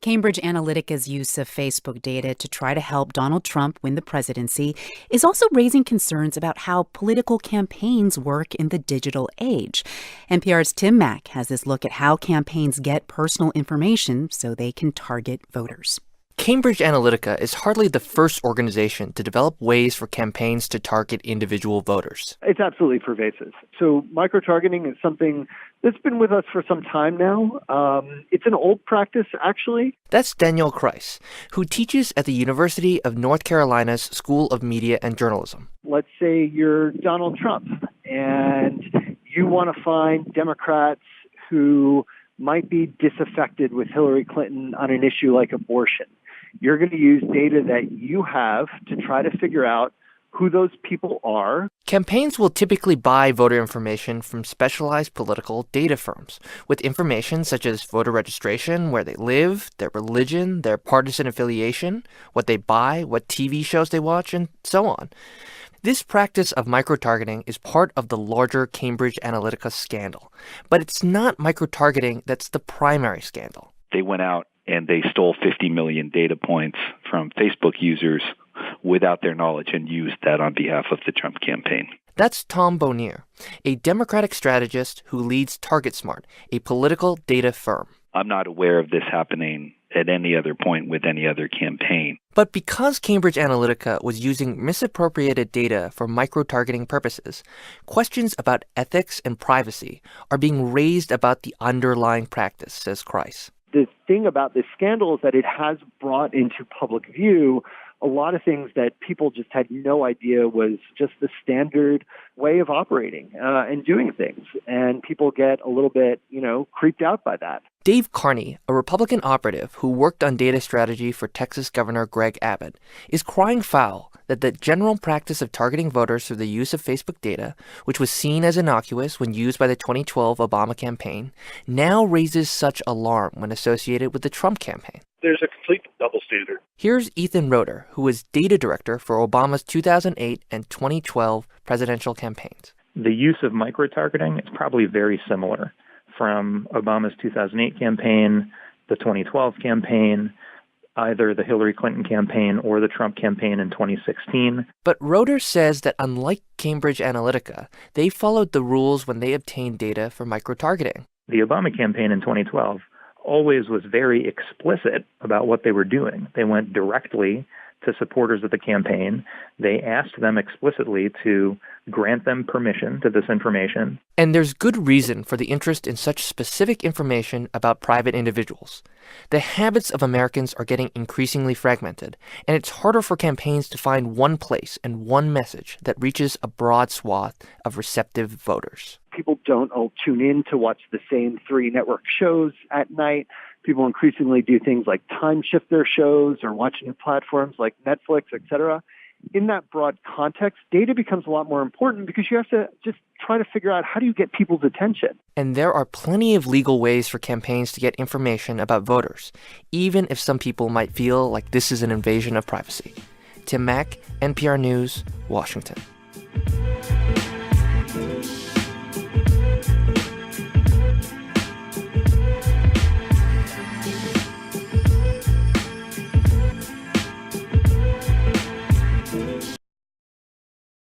Cambridge Analytica's use of Facebook data to try to help Donald Trump win the presidency is also raising concerns about how political campaigns work in the digital age. NPR's Tim Mak has this look at how campaigns get personal information so they can target voters. Cambridge Analytica is hardly the first organization to develop ways for campaigns to target individual voters. It's absolutely pervasive. So micro-targeting is something that's been with us for some time now. It's an old practice, actually. That's Danielle Kreis, who teaches at the University of North Carolina's School of Media and Journalism. Let's say you're Donald Trump, and you want to find Democrats who might be disaffected with Hillary Clinton on an issue like abortion. You're going to use data that you have to try to figure out who those people are. Campaigns will typically buy voter information from specialized political data firms with information such as voter registration, where they live, their religion, their partisan affiliation, what they buy, what TV shows they watch, and so on. This practice of micro-targeting is part of the larger Cambridge Analytica scandal. But it's not micro-targeting that's the primary scandal. They went out and they stole 50 million data points from Facebook users without their knowledge and used that on behalf of the Trump campaign. That's Tom Bonnier, a Democratic strategist who leads TargetSmart, a political data firm. I'm not aware of this happening at any other point with any other campaign. But because Cambridge Analytica was using misappropriated data for micro-targeting purposes, questions about ethics and privacy are being raised about the underlying practice, says Kreis. The thing about this scandal is that it has brought into public view a lot of things that people just had no idea was just the standard way of operating and doing things. And people get a little bit, creeped out by that. Dave Carney, a Republican operative who worked on data strategy for Texas Governor Greg Abbott, is crying foul that the general practice of targeting voters through the use of Facebook data, which was seen as innocuous when used by the 2012 Obama campaign, now raises such alarm when associated with the Trump campaign. There's a complete double standard. Here's Ethan Roeder, who was data director for Obama's 2008 and 2012 presidential campaigns. The use of micro-targeting is probably very similar from Obama's 2008 campaign, the 2012 campaign, either the Hillary Clinton campaign or the Trump campaign in 2016. But Roeder says that unlike Cambridge Analytica, they followed the rules when they obtained data for micro-targeting. The Obama campaign in 2012 always was very explicit about what they were doing. They went directly to supporters of the campaign. They asked them explicitly to grant them permission to this information. And there's good reason for the interest in such specific information about private individuals. The habits of Americans are getting increasingly fragmented, and it's harder for campaigns to find one place and one message that reaches a broad swath of receptive voters. People don't all tune in to watch the same 3 network shows at night. People increasingly do things like time shift their shows or watch new platforms like Netflix, et cetera. In that broad context, data becomes a lot more important because you have to just try to figure out how do you get people's attention. And there are plenty of legal ways for campaigns to get information about voters, even if some people might feel like this is an invasion of privacy. Tim Mak, NPR News, Washington.